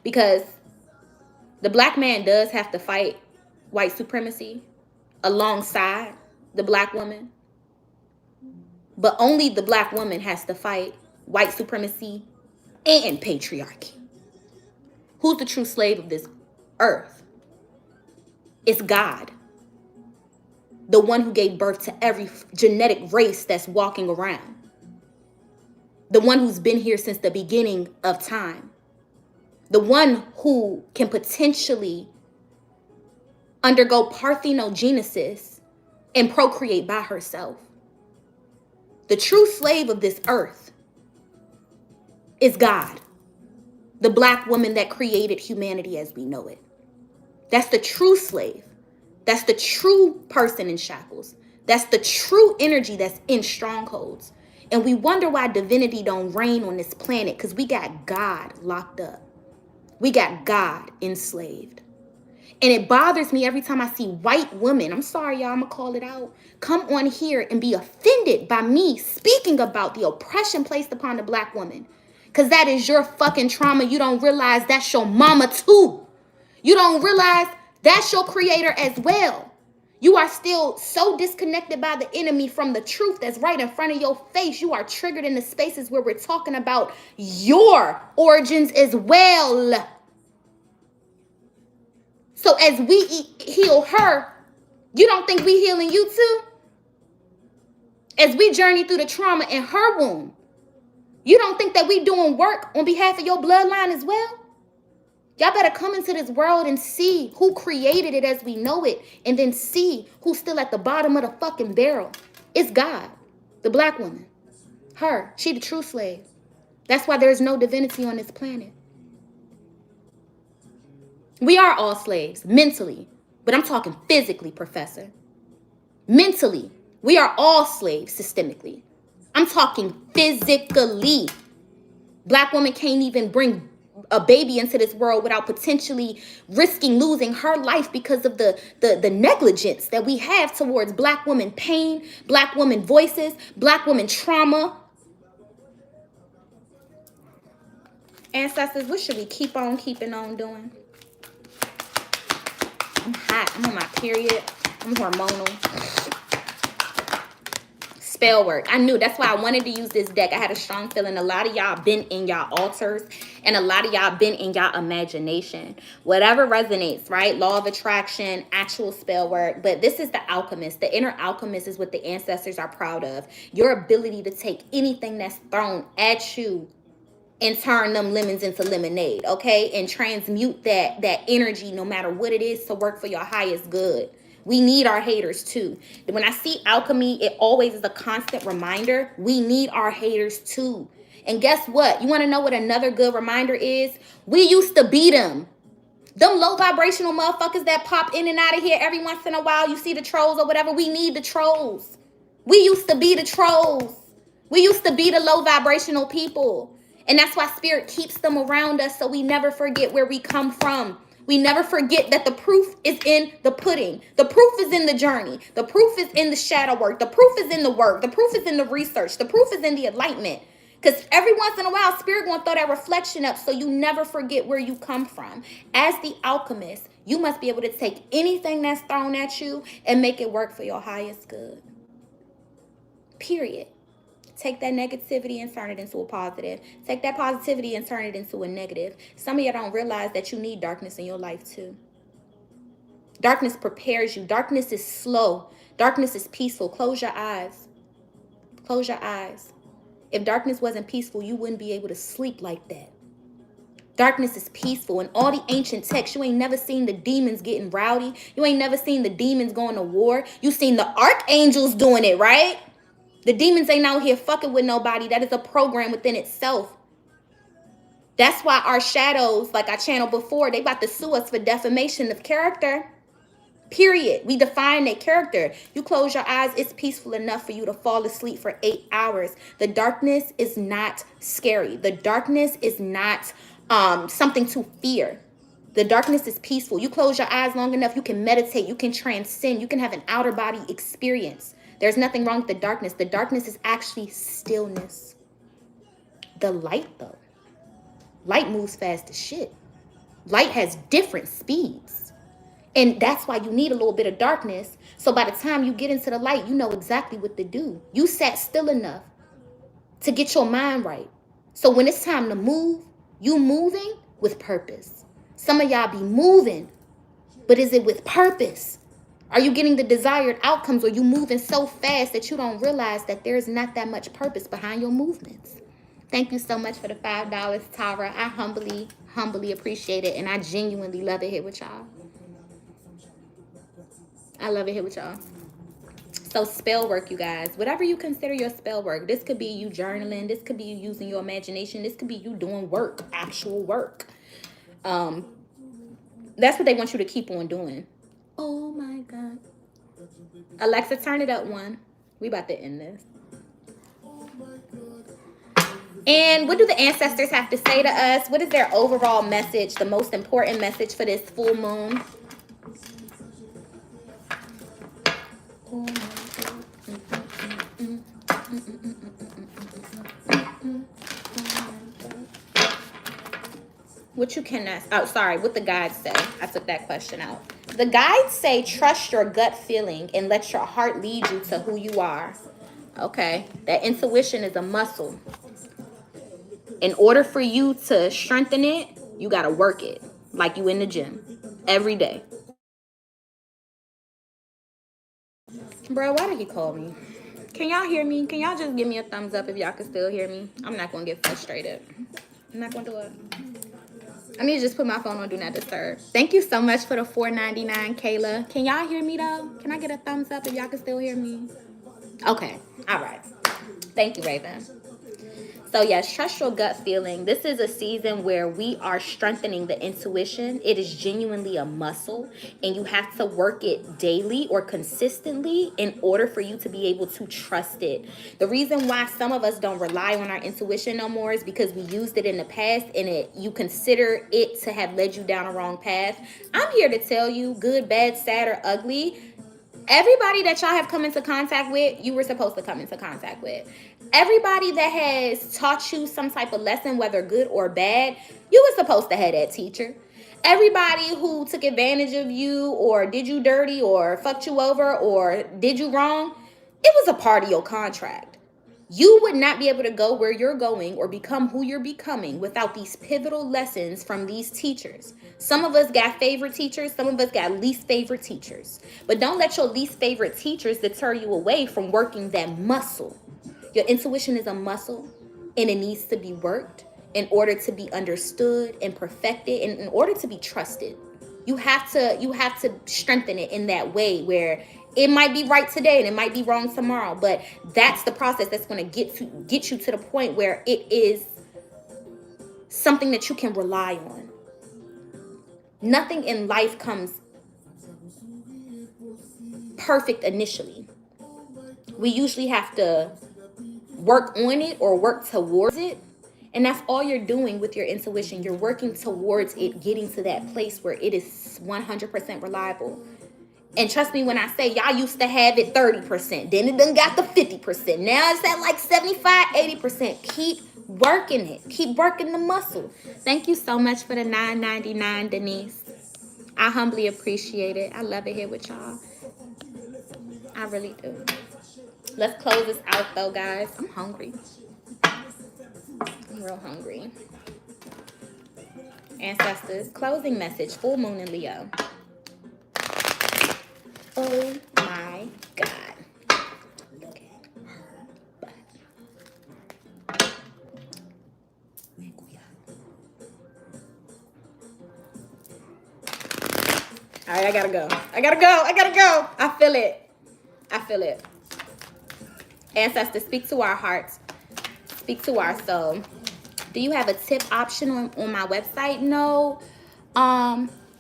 Because the Black man does have to fight white supremacy alongside the Black woman. But only the Black woman has to fight white supremacy and patriarchy. Who's the true slave of this earth? It's God. The one who gave birth to every genetic race that's walking around. The one who's been here since the beginning of time. The one who can potentially undergo parthenogenesis and procreate by herself. The true slave of this earth is God. The Black woman that created humanity as we know it. That's the true slave. That's the true person in shackles. That's the true energy that's in strongholds. And we wonder why divinity don't reign on this planet, because we got God locked up. We got God enslaved. And it bothers me every time I see white women, I'm sorry y'all, I'm gonna call it out, come on here and be offended by me speaking about the oppression placed upon the Black woman. Because that is your fucking trauma. You don't realize that's your mama too. You don't realize that's your creator as well. You are still so disconnected by the enemy from the truth that's right in front of your face. You are triggered in the spaces where we're talking about your origins as well. So as we heal her, you don't think we healing you too? As we journey through the trauma in her womb, you don't think that we doing work on behalf of your bloodline as well? Y'all better come into this world and see who created it as we know it, and then see who's still at the bottom of the fucking barrel. It's God, the Black woman. Her, she the true slave. That's why there's no divinity on this planet. We are all slaves, mentally, but I'm talking physically, Professor. Mentally, we are all slaves systemically. I'm talking physically. Black woman can't even bring a baby into this world without potentially risking losing her life because of the negligence that we have towards Black woman pain, Black woman voices, Black woman trauma. Ancestors, what should we keep on keeping on doing? I'm hot. I'm on my period. I'm hormonal. Spell work. I knew. That's why I wanted to use this deck. I had a strong feeling a lot of y'all been in y'all altars, and a lot of y'all been in y'all imagination. Whatever resonates, right? Law of attraction, actual spell work. But this is the alchemist. The inner alchemist is what the ancestors are proud of. Your ability to take anything that's thrown at you and turn them lemons into lemonade, okay? And transmute that energy, no matter what it is, to work for your highest good. We need our haters too. When I see alchemy, it always is a constant reminder. We need our haters too. And guess what? You want to know what another good reminder is? We used to be them. Them low vibrational motherfuckers that pop in and out of here every once in a while. You see the trolls or whatever. We need the trolls. We used to be the trolls. We used to be the low vibrational people. And that's why spirit keeps them around us, so we never forget where we come from. We never forget that the proof is in the pudding. The proof is in the journey. The proof is in the shadow work. The proof is in the work. The proof is in the research. The proof is in the enlightenment. Because every once in a while, spirit going to throw that reflection up so you never forget where you come from. As the alchemist, you must be able to take anything that's thrown at you and make it work for your highest good. Period. Take that negativity and turn it into a positive. Take that positivity and turn it into a negative. Some of you don't realize that you need darkness in your life too. Darkness prepares you. Darkness is slow. Darkness is peaceful. Close your eyes. Close your eyes. If darkness wasn't peaceful, you wouldn't be able to sleep like that. Darkness is peaceful. In all the ancient texts, you ain't never seen the demons getting rowdy. You ain't never seen the demons going to war. You seen the archangels doing it, right? The demons ain't out here fucking with nobody. That is a program within itself. That's why our shadows, like I channeled before, they about to sue us for defamation of character. Period. We define their character. You close your eyes, it's peaceful enough for you to fall asleep for 8 hours. The darkness is not scary. The darkness is not something to fear. The darkness is peaceful. You close your eyes long enough, you can meditate, you can transcend, you can have an outer body experience. There's nothing wrong with the darkness. The darkness is actually stillness. The light, though, light moves fast as shit. Light has different speeds. And that's why you need a little bit of darkness. So by the time you get into the light, you know exactly what to do. You sat still enough to get your mind right. So when it's time to move, you moving with purpose. Some of y'all be moving, but is it with purpose? Are you getting the desired outcomes, or you moving so fast that you don't realize that there's not that much purpose behind your movements? Thank you so much for the $5, Tara. I humbly appreciate it, and I genuinely love it here with y'all. I love it here with y'all. So spell work, you guys. Whatever you consider your spell work. This could be you journaling. This could be you using your imagination. This could be you doing work, actual work. That's what they want you to keep on doing. Oh my God. Alexa, turn it up one. We about to end this. And what do the ancestors have to say to us? What is their overall message, the most important message for this full moon? What you cannot, oh, sorry, what the guides say. I took that question out. The guides say, trust your gut feeling and let your heart lead you to who you are. Okay, that intuition is a muscle. In order for you to strengthen it, you got to work it like you in the gym every day. Bro, why did he call me? Can y'all hear me? Can y'all just give me a thumbs up if y'all can still hear me? I'm not going to get frustrated. I'm not going to do it. I need to just put my phone on Do Not Disturb. Thank you so much for the $4.99, Kayla. Can y'all hear me, though? Can I get a thumbs up if y'all can still hear me? Okay. All right. Thank you, Raven. So yes, trust your gut feeling. This is a season where we are strengthening the intuition. It is genuinely a muscle, and you have to work it daily or consistently in order for you to be able to trust it. The reason why some of us don't rely on our intuition no more is because we used it in the past, and you consider it to have led you down a wrong path. I'm here to tell you, good, bad, sad, or ugly, everybody that y'all have come into contact with, you were supposed to come into contact with. Everybody that has taught you some type of lesson, whether good or bad, you were supposed to have that teacher. Everybody who took advantage of you or did you dirty or fucked you over or did you wrong, it was a part of your contract. You would not be able to go where you're going or become who you're becoming without these pivotal lessons from these teachers. Some of us got favorite teachers. Some of us got least favorite teachers. But don't let your least favorite teachers deter you away from working that muscle. Your intuition is a muscle, and it needs to be worked in order to be understood and perfected, and in order to be trusted. You have to strengthen it in that way where it might be right today and it might be wrong tomorrow, but that's the process that's going to get you to the point where it is something that you can rely on. Nothing in life comes perfect initially. We usually have to work on it or work towards it. And that's all you're doing with your intuition. You're working towards it getting to that place where it is 100% reliable. And trust me when I say y'all used to have it 30%. Then it done got the 50%. Now it's at like 75, 80%. Keep working it. Keep working the muscle. Thank you so much for the $9.99, Denise. I humbly appreciate it. I love it here with y'all. I really do. Let's close this out though, guys. I'm hungry. I'm real hungry. Ancestors, closing message, full moon in Leo. Oh my God. All right, I gotta go. I feel it. Ancestors, speak to our hearts. Speak to our soul. Do you have a tip option on my website? No.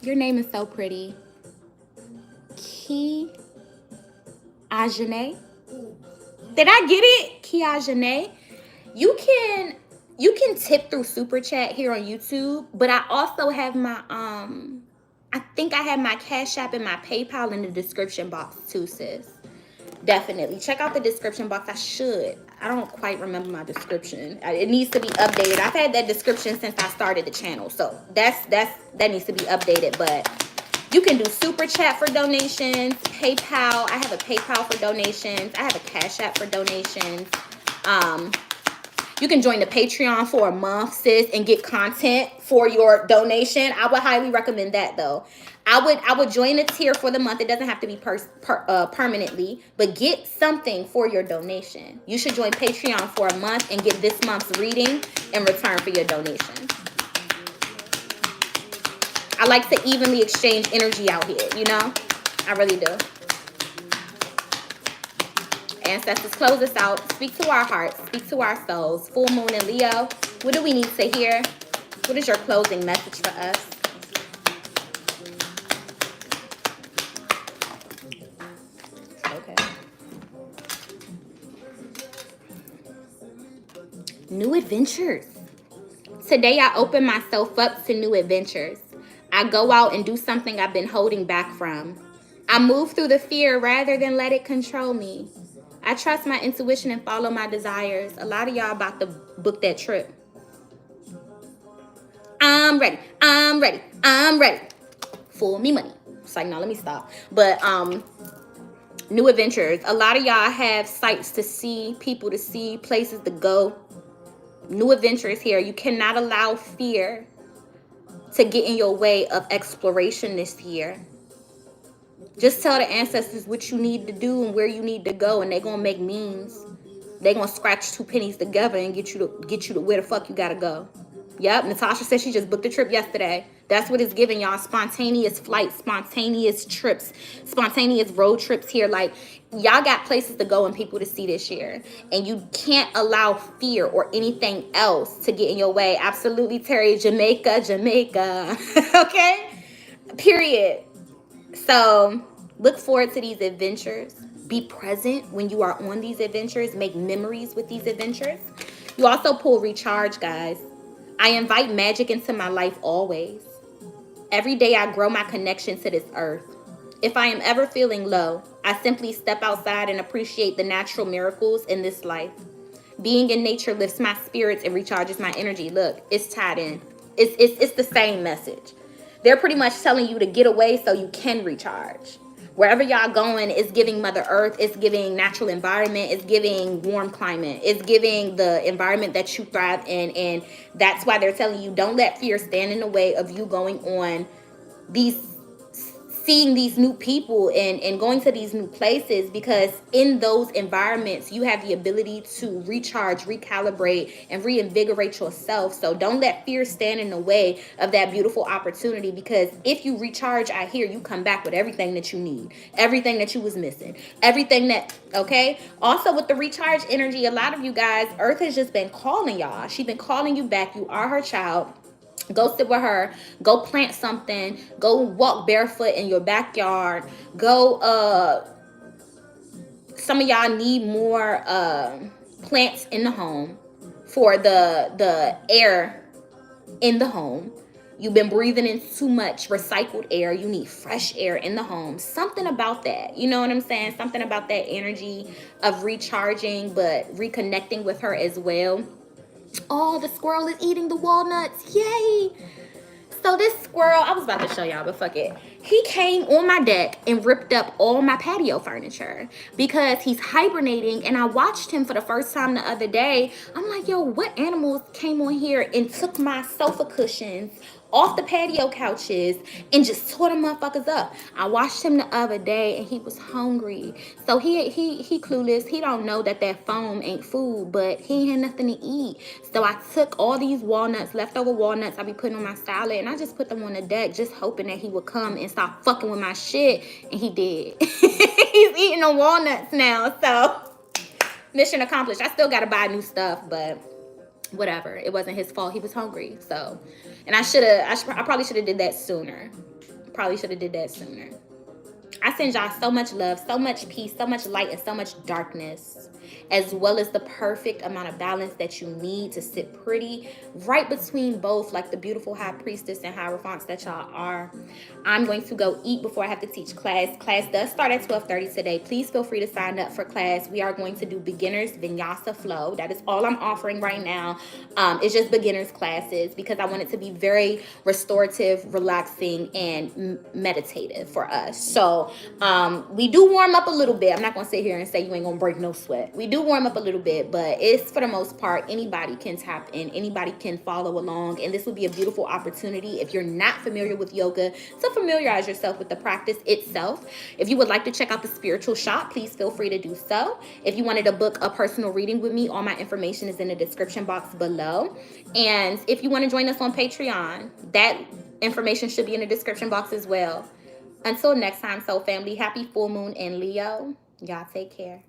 Your name is so pretty. Ki Ajane. Did I get it? Ki Ajane. You you can tip through Super Chat here on YouTube, but I also have my, I think I have my Cash App and my PayPal in the description box too, sis. Definitely. Check out the description box. I don't quite remember my description. It needs to be updated. I've had that description since I started the channel. So that needs to be updated. But you can do Super Chat for donations, PayPal. I have a PayPal for donations. I have a Cash App for donations. You can join the Patreon for a month, sis, and get content for your donation. I would highly recommend that, though. I would join a tier for the month. It doesn't have to be permanently, but get something for your donation. You should join Patreon for a month and get this month's reading in return for your donation. I like to evenly exchange energy out here, you know? I really do. Ancestors, close us out. Speak to our hearts. Speak to our souls. Full moon in Leo. What do we need to hear? What is your closing message for us? Okay. New adventures. Today I open myself up to new adventures. I go out and do something I've been holding back from. I move through the fear rather than let it control me. I trust my intuition and follow my desires. A lot of y'all about to book that trip. I'm ready. I'm ready. I'm ready. Fool me money. It's like, no, let me stop. But new adventures. A lot of y'all have sights to see, people to see, places to go. New adventures here. You cannot allow fear to get in your way of exploration this year. Just tell the ancestors what you need to do and where you need to go, and they're gonna make means. They're gonna scratch two pennies together and get you to where the fuck you gotta go. Yep, Natasha said she just booked a trip yesterday. That's what it's giving y'all. Spontaneous flights, spontaneous trips, spontaneous road trips here. Like, y'all got places to go and people to see this year. And you can't allow fear or anything else to get in your way. Absolutely, Terry. Jamaica. Okay? Period. So look forward to these adventures. Be present when you are on these adventures. Make memories with these adventures. You also pull recharge, guys. I invite magic into my life always. Every day I grow my connection to this earth. If I am ever feeling low, I simply step outside and appreciate the natural miracles in this life. Being in nature lifts my spirits and recharges my energy. Look, it's tied in. It's the same message. They're pretty much telling you to get away so you can recharge. Wherever y'all going, it's giving Mother Earth, it's giving natural environment, it's giving warm climate, it's giving the environment that you thrive in. And that's why they're telling you, don't let fear stand in the way of you going on seeing these new people and going to these new places, because in those environments you have the ability to recharge, recalibrate, and reinvigorate yourself. So don't let fear stand in the way of that beautiful opportunity, because if you recharge out here, you come back with everything that you need, everything that you was missing, everything that, okay? Also with the recharge energy, a lot of you guys, Earth has just been calling y'all. She's been calling you back. You are her child. Go sit with her. Go plant something. Go walk barefoot in your backyard. Go, some of y'all need more plants in the home for the air in the home. You've been breathing in too much recycled air. You need fresh air in the home. Something about that. You know what I'm saying? Something about that energy of recharging, but reconnecting with her as well. Oh, the squirrel is eating the walnuts. Yay. So this squirrel, I was about to show y'all, but fuck it. He came on my deck and ripped up all my patio furniture because he's hibernating. And I watched him for the first time the other day. I'm like, yo, what animals came on here and took my sofa cushions off the patio couches and just tore them motherfuckers up? I watched him the other day and he was hungry. So he clueless. He don't know that foam ain't food, but he ain't had nothing to eat. So I took all these walnuts, leftover walnuts I be putting on my salad, and I just put them on the deck just hoping that he would come and stop fucking with my shit. And he did. He's eating the walnuts now. So mission accomplished. I still got to buy new stuff, but whatever. It wasn't his fault. He was hungry. So, and I probably should have did that sooner. I send y'all so much love, so much peace, so much light, and so much darkness, as well as the perfect amount of balance that you need to sit pretty right between both, like the beautiful high priestess and hierophants that y'all are. I'm going to go eat before I have to teach class. Class does start at 12:30 today. Please feel free to sign up for class. We are going to do beginners vinyasa flow. That is all I'm offering right now. It's just beginners classes because I want it to be very restorative, relaxing, and meditative for us. So we do warm up a little bit. I'm not gonna sit here and say you ain't gonna break no sweat. We do warm up a little bit, but it's for the most part anybody can tap in, anybody can follow along, and this would be a beautiful opportunity if you're not familiar with yoga to familiarize yourself with the practice itself. If you would like to check out the spiritual shop, please feel free to do so. If you wanted to book a personal reading with me, all my information is in the description box below. And if you want to join us on Patreon, that information should be in the description box as well. Until next time, soul family, happy full moon in Leo. Y'all take care.